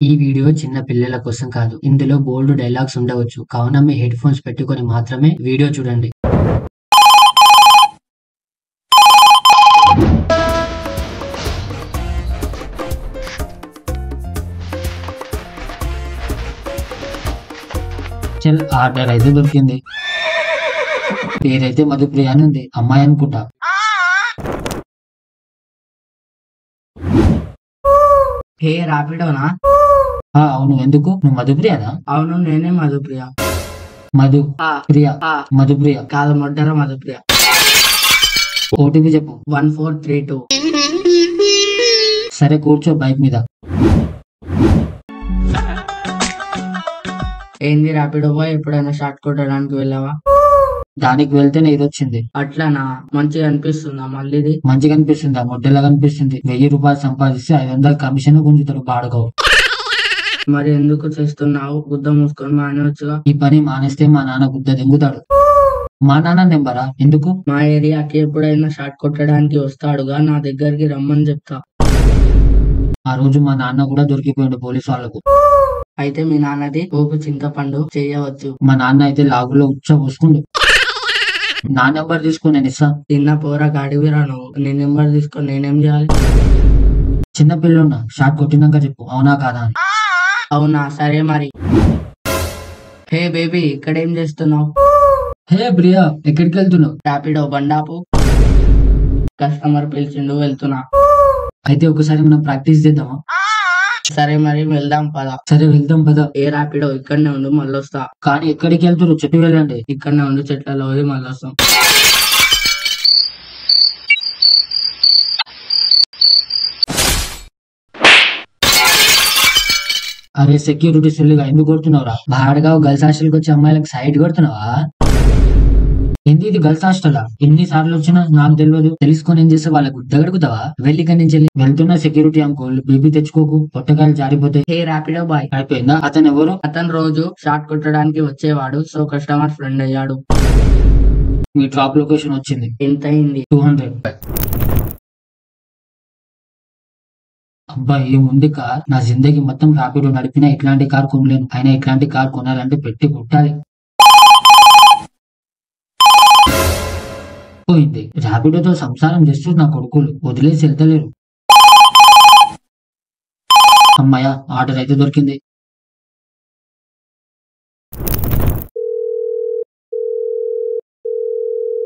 ఈ వీడియో చిన్న పిల్లల కోసం కాదు. ఇందులో బోల్డ్ డైలాగ్స్ ఉండవచ్చు. కావున మీ హెడ్ ఫోన్స్ పెట్టుకొని మాత్రమే వీడియో చూడండి. చల్ ఆర్డర్ అయితే దొరికింది. పేరైతే మధుప్రియ అని ఉంది. అమ్మాయి అనుకుంటా. హే రాపిడోనా? అవును. ఎందుకు? నువ్వు మధుప్రియనా? అవును, నేనే మధుప్రియ. మధు ఆ, ప్రియ ఆ, మధుప్రియ. కాదు, మొడ్డర మధుప్రియ. ఓటీపీ చెప్పు. 1432. సరే కూర్చో బైక్ మీద. ఏంది రాపిడో బాయ్, ఎప్పుడైనా షార్ట్ కొట్టడానికి వెళ్ళావా? దానికి వెళ్తేనే ఇది వచ్చింది. అట్లనా? మంచిగా అనిపిస్తుందా మళ్ళీది? మంచిగా అనిపిస్తుంది. మొడ్డలాగా అనిపిస్తుంది. 1000 రూపాయలు సంపాదిస్తే 500 కమిషన్ గుంజుతాడు బాడుకో. మరి ఎందుకు చేస్తున్నావు? గుద్ద మూసుకొని మానేవచ్చుగా. ఈ పని మానేస్తే మా నాన్న గుద్ద దింగుతాడు. మా నాన్న నెంబరా? ఎందుకు? మా ఏరియాకి ఎప్పుడైనా షార్ట్ కొట్టడానికి వస్తాడుగా, నా దగ్గరికి రమ్మని చెప్తా. ఆ రోజు మా నాన్న కూడా దొరికిపోయాడు పోలీసు వాళ్ళకు. అయితే మీ నాన్నది పోపు చింతపండు చేయవచ్చు. మా నాన్న అయితే లాగులో ఉచ్చ పోసుకుండు. నా నెంబర్ తీసుకుని నేను ఇస్తా. తిన్న పోరా గాడివిరా నువ్వు. నీ నెంబర్ తీసుకొని నేనేం చేయాలి? చిన్న పిల్లున్నా షాట్ కొట్టినాక చెప్పు అవునా కాదా అని. అవునా? సరే మరి. హే బేబీ, ఇక్కడేం చేస్తున్నావు? హే ప్రియా, ఎక్కడికి వెళ్తున్నావు? రాపిడో బండాపు. కస్టమర్ పిలిచిండు, వెళ్తున్నా. అయితే ఒకసారి మనం ప్రాక్టీస్ చేద్దామా? సరే మరి, వెళ్దాం పద. సరే వెళ్దాం పద. ఏ రాపిడో, ఇక్కడనే ఉండు, మళ్ళొస్తా. కానీ ఎక్కడికి వెళ్తున్నారు చెప్పి వెళ్ళండి. ఇక్కడనే ఉండు, చెట్లలో పోయి మళ్ళొస్తాం. అరే సెక్యూరిటీ సుల్లిగా ఎందుకు కొడుతున్నావురా? బాడగా గర్ల్స్ హాస్టల్కి వచ్చి అమ్మాయిలకు సైడ్ కొడుతున్నావా? ఏంది ఇది గర్ల్స్ హాస్టలా? ఎన్ని సార్లు వచ్చినా నాకు తెలియదు. తెలుసుకొని ఏం చేస్తే వాళ్ళకు గుద్దగడుగుతావా? వెళ్ళి ఇక్కడి నుంచి వెళ్తున్న సెక్యూరిటీ అంకుల్ బీపీ తెచ్చుకోకు, పొట్టకాయలు జారిపోతాయి. హే రాపిడో బాయ్. అయిపోయిందా? అతను ఎవరు? అతను రోజు షార్ట్ కొట్టడానికి వచ్చేవాడు, సో కస్టమర్ ఫ్రెండ్ అయ్యాడు. మీ డ్రాప్ లొకేషన్ వచ్చింది. ఎంత అయింది? 200. అబ్బా ఏముంది కార్. నా జిందగీ మొత్తం రాపిడో నడిపినా ఇట్లాంటి కార్ కొనలేను. అయినా ఇట్లాంటి కార్ కొనాలంటే పెట్టి పుట్టాలి. పోయింది. రాపిడోతో సంసారం చేస్తూ నా కొడుకులు వదిలేసి వెళ్తలేరు. అమ్మాయ ఆర్డర్ అయితే దొరికింది.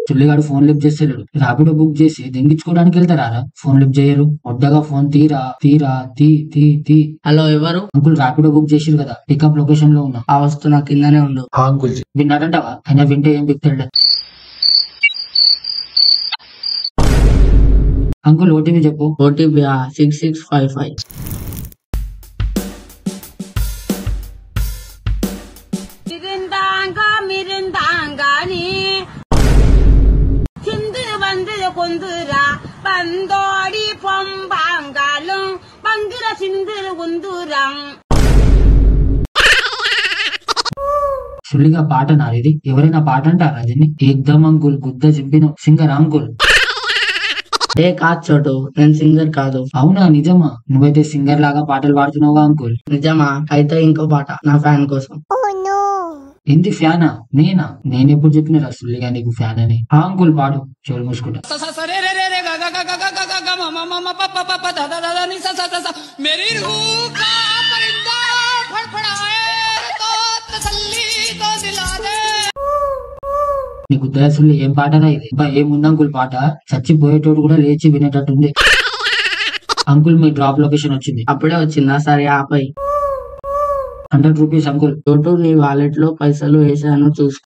చుల్లిగాడు ఫోన్ లిఫ్ట్ చేస్తలేడు. రాపిడో బుక్ చేసి దింగించుకోవడానికి వెళ్తారా? ఫోన్ లిఫ్ట్ చేయరు. వడ్డగా ఫోన్ తీరా తీరా తీ తీ తీ. హలో, ఎవరు? అంకుల్ రాపిడో బుక్ చేసిరు కదా, పికప్ లొకేషన్ లో ఉన్నా. వస్తున్నా, కిందనే ఉండు. అంకుల్ విన్నాడంటావా? అయినా వింటే ఏం బిక్తాడు. అంకుల్ ఓటీపీ చెప్పు. ఓటీపీ 6655. மிருந்தாங்கானி சிந்து வந்து கொந்துரா பந்தோடி பொம்பாங்காலும் பங்குர சிந்து குந்துரம். సుల్లిగా పాట నాది. ఎవరైనా పాట అంటారా దీన్ని? ఏకదమ్ అంకుల్ గుద్ద చింపిన సింగర్ అంకుల్. ఏ కాదు చోటు, నేను సింగర్ కాదు. అవునా? నిజమా? నువ్వైతే సింగర్ లాగా పాటలు పాడుతున్నావా అంకుల్? నిజమా? అయితే ఇంకో పాట నా ఫ్యాన్ కోసం. ఏంది ఫ్యానా? నేనా? నేనెప్పుడు చెప్పిన సుల్లిగా నీకు ఫ్యాన్ అని? అంకుల్ పాడు, చెవులు మూసుకుంటా. నీకు దయసుల్లి ఏం పాటరా ఇది? ఏముంది అంకుల్ పాట? చచ్చిపోయేటోడు కూడా లేచి వినేటట్టుంది. అంకుల్ మీ డ్రాప్ లొకేషన్ వచ్చింది. అప్పుడే వచ్చిందా? సరే ఆపై. 100 రూపీస్ అంకుల్. చోటు, నీ వాలెట్ లో పైసలు వేసాను, చూసుకో.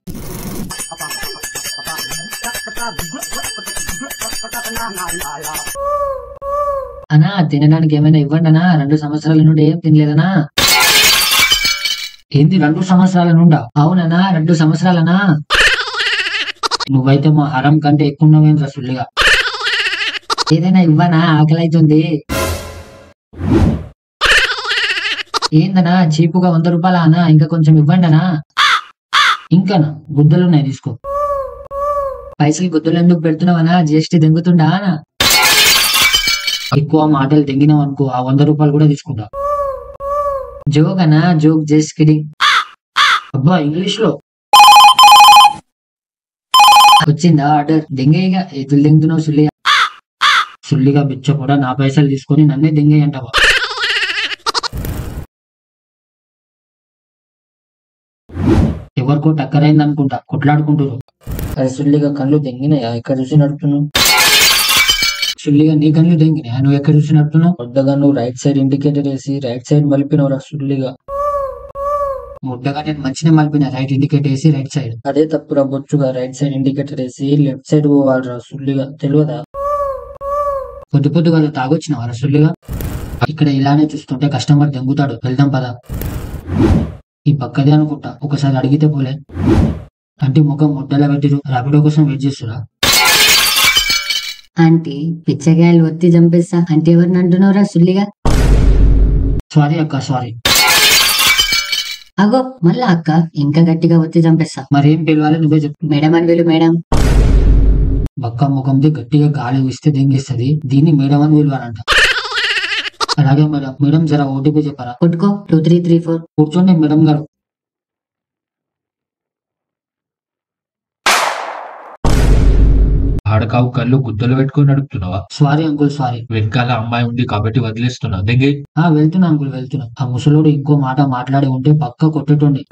అనా తినడానికి ఏమైనా ఇవ్వండి అనా. 2 సంవత్సరాల నుండి ఏం తినలేదనా? ఏంది 2 సంవత్సరాల నుండా? అవునన్నా, 2 సంవత్సరాలనా? నువ్వైతే మా హరం కంటే ఎక్కువ ఉన్నావేంద్ర సుల్లిగా. ఏదైనా ఇవ్వనా? ఆకలి అవుతుంది. ఏందనా చీపుగా 100 రూపాయల అనా? ఇంకా కొంచెం ఇవ్వండి అనా. ఇంకానా? గుద్దలున్నాయి, తీసుకో. పైసలు గుద్దలు ఎందుకు పెడుతున్నావనా? జిఎస్టీ దెంగుతుండా అనా? ఎక్కువ మాటలు దెంగినావు అనుకో, ఆ 100 రూపాయలు కూడా తీసుకుంటా. జోక్ అనా జోక్ జస్ట్ కిడింగ్. అబ్బా ఇంగ్లీష్ లో వచ్చిందా ఆర్డర్? దెంగేయగా ఎదురు దెంగుతున్నావు సుల్లిగా. సుల్లిగా బిచ్చ కూడా నా పైసలు తీసుకొని నన్నే దెంగేయంటావా? ఎవరికో టక్కరైంది అనుకుంటా, కొట్లాడుకుంటారు. అరే సుల్లిగా కళ్ళు దెంగినాయా? ఎక్కడ చూసి నడుపుతున్నావు? సుల్లిగా నీ కళ్ళు దెంగినాయా? నువ్వు ఎక్కడ చూసి నడుపుతున్నావు? కొత్తగా నువ్వు రైట్ సైడ్ ఇండికేటర్ వేసి రైట్ సైడ్ మలిపినవురా సుల్లిగా. ముద్దగా నేను మంచిగా మలిపిన రైట్ ఇండికేటర్ వేసి రైట్ సైడ్. అదే తప్పురా బొచ్చుగా, రైట్ సైడ్ ఇండికేటర్ వేసి లెఫ్ట్ సైడ్ పోవాలరా సుల్లిగా, తెలియదా? పొద్దు పొద్దుగా తాగొచ్చినవారా సుల్లిగా? ఇక్కడ ఇలానే చూస్తుంటే కస్టమర్ దెంగుతాడు, వెళ్దాం పదా. ఈ పక్కదే అనుకుంటా, ఒకసారి అడిగితే పోలే. అంటే ముఖం ముద్దలా పెట్టిరు, రాపిడో కోసం వెయిట్ చేస్తురా? ఆంటీ పిచ్చగాయలు ఒత్తి చంపేస్తా అంటే ఎవరిని అంటున్నావురా సుల్లిగా? సారీ అక్క, సారీ. అగో మళ్ళా అక్క, ఇంకా గట్టిగా ఒత్తి చంపేస్తా. మరేం పిలవాలి నువ్వే చెప్పు. మేడం అని వీళ్ళు మేడం. బక్క ముఖంది గట్టిగా గాలి వీస్తే దెంగిస్తుంది, దీన్ని మేడం అని పిలవాలంట. అలాగే మేడం. మేడం జర ఓటీపీ చెప్పరా? కొట్టుకో 2334. కూర్చోండి మేడం గారు. ఆడకావు కళ్ళు గుద్దలు పెట్టుకొని నడుపుతున్నావా? Sorry uncle, sorry. వెనకాల అమ్మాయి ఉంది కాబట్టి వదిలేస్తున్నా. దిగి వెళ్తున్నా అంకుల్, వెళ్తున్నా. ఆ ముసలోడు ఇంకో మాట మాట్లాడి ఉంటే పక్క కొట్టేటోండి.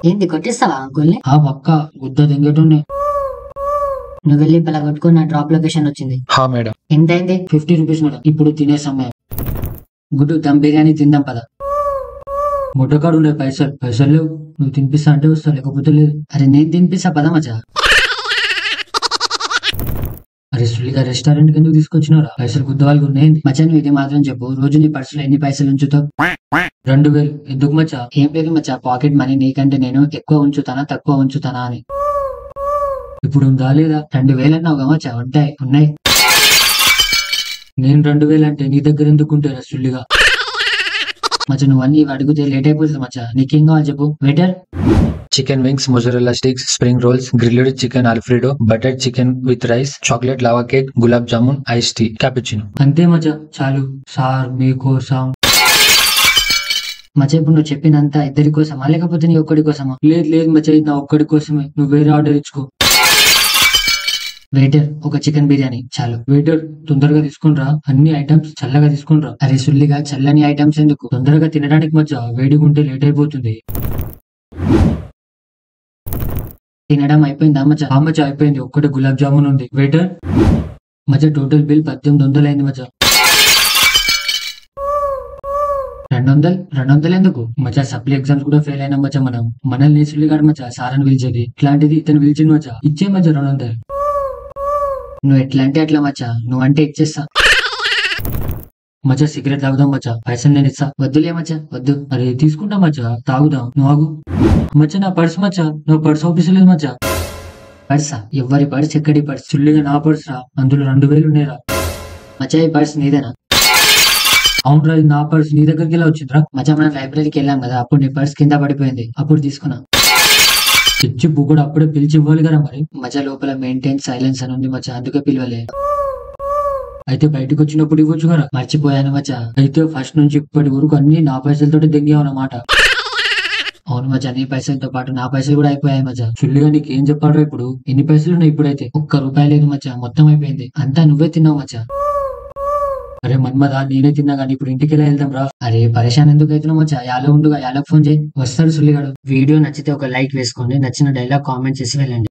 ఏంది కొట్టిస్తావా అంకుల్ని? పక్క గుద్ద దెంగేటోండి. నువ్వు వెళ్ళి పలా కొట్టుకో, నా డ్రాప్ లొకేషన్ వచ్చింది. హా మేడం. ఎంత అయింది? 50 రూపీస్ మేడం. ఇప్పుడు తినే సమయం. గుడ్డు దమ్ బిర్యానీ తిందాం పద. ముట్టకాడు ఉండే పైసలు లేవు. నువ్వు తినిపిస్తా అంటే వస్తా, లేకపోతే లేదు. అరే నేను తినిపిస్తా పద మచ్చా. అరే సుల్లిగా రెస్టారెంట్ కి ఎందుకు తీసుకొచ్చినారా? పైసలు గుద్దవాళ్ళకి ఉన్నాయండి మచ్చా. నువ్వు ఇది మాత్రం చెప్పు, రోజు నీ పర్సులో ఎన్ని పైసలు ఉంచుతావు? 2000. ఎందుకు మచ్చా? ఏం లేదు మచ్చా, పాకెట్ మనీ నీకంటే నేను ఎక్కువ ఉంచుతానా తక్కువ ఉంచుతానా అని. ఇప్పుడు ఉందా లేదా? 2000 అన్నావు మచ్చా. ఉన్నాయి. నేను 2000 అంటే నీ దగ్గర ఎందుకుంటారా సుల్లిగా? మచ్చా నువ్వు అన్ని అడిగితే లేట్ అయిపోతుంది మచ్చా. నీకేం కావాలి చెప్పు. Waiter. Chicken wings, mozzarella sticks, spring rolls, grilled chicken alfredo, butter chicken with rice, chocolate lava cake, gulab jamun, ice tea, cappuccino. అంతే మచ్చా, చాలు. సార్ మీకోసం. మచ్చా ఇప్పుడు నువ్వు చెప్పినంత ఇద్దరి కోసమా లేకపోతే నీ ఒక్కడి కోసమా? లేదు మచ్చా, ఇది నా ఒక్కడి కోసమే. నువ్వు వేరే ఆర్డర్ ఇచ్చుకో. వెయిటర్, ఒక చికెన్ బిర్యానీ చాలు. వెయిటర్ తొందరగా తీసుకునిరా, అన్ని ఐటమ్స్ చల్లగా తీసుకునిరా. అరే సుల్లిగా చల్లని ఐటమ్స్ ఎందుకు? తొందరగా తినడానికి మచ్చా, వేడిగా ఉంటే లేట్ అయిపోతుంది. తినడం అయిపోయిందా మచ్చా? మచ్చా అయిపోయింది. ఒక్కటి గులాబ్ జామున్ ఉంది. వెయిటర్. మచ్చా టోటల్ బిల్ 1800 అయింది మచ్చా. 200 ఎందుకు మచ్చా? సప్లీ ఎగ్జామ్స్ కూడా ఫెయిల్ అయినా మచ్చా మనం. మనల్ని సుల్లిగాడు మచ్చా సార్ అని పిలిచేది. ఇట్లాంటిది ఇతను పిలిచింది మచ్చా. ఇచ్చే మచ్చా 200. నువ్వు ఎట్లా అంటే అట్లా మచ్చా, నువ్వంటే ఇచ్చేస్తా. మచ్చా సిగరెట్ తాగుదాం మచ్చా, పైసలు నేను ఇస్తా. వద్దులే మచ్చా, వద్దు. అరే తీసుకుంటా మచ్చా, తాగుదాం. నువ్వు ఆగు మచ్చా. నా పర్స్ మచ్చా, నువ్వు పర్స్ ఆఫీసు లేదు మచ్చా. పర్సా? ఎవరి పర్స్? ఎక్కడి పర్స్? సుల్లిగా నా పర్స్ రా, అందులో 2000 ఉన్నాయిరా. మచ్చా ఈ పర్స్ నీదేనా? అవునరా, ఇది నా పర్స్. నీ దగ్గరికి ఎలా వచ్చిందిరా? మచ్చా మనం లైబ్రరీకి వెళ్ళాం కదా, అప్పుడు నీ పర్స్ కింద పడిపోయింది, అప్పుడు తీసుకున్నా. పిచ్చి బుక్కుడు అప్పుడే పిలిచి ఇవ్వాలి కదా మరి. మచ్చా లోపల మెయింటైన్ సైలెన్స్ అని ఉంది మచ్చా, అందుకే పిలవలే. అయితే బయటకు వచ్చినప్పుడు ఇవ్వచ్చు కదా. మర్చిపోయాను మచ్చా. అయితే ఫస్ట్ నుంచి ఇప్పటి వరకు అన్ని నా పైసలతో దెంగావన్నమాట. అవును మచ్చా, నీ పైసలతో పాటు నా పైసలు కూడా అయిపోయాయి మచ్చా. సుల్లిగా నీకు ఏం చెప్పాడు ఇప్పుడు? ఎన్ని పైసలు ఉన్నాయి ఇప్పుడైతే? ₹1 లేదు మచ్చా, మొత్తం అయిపోయింది. అంతా నువ్వే తిన్నావు మచ్చా. అరే మన్మదా, నేనే తిన్నా కానీ ఇప్పుడు ఇంటికి ఎలా వెళ్దాం రా? అరే పరేషాన్ ఎందుకు అవుతున్నావు మచ్చా? యాలో ఉండుగా, యాలకు ఫోన్ చేయి, వస్తాడు సుల్లిగాడు. వీడియో నచ్చితే ఒక లైక్ వేసుకోండి, నచ్చిన డైలాగ్ కామెంట్ చేసి వెళ్ళండి.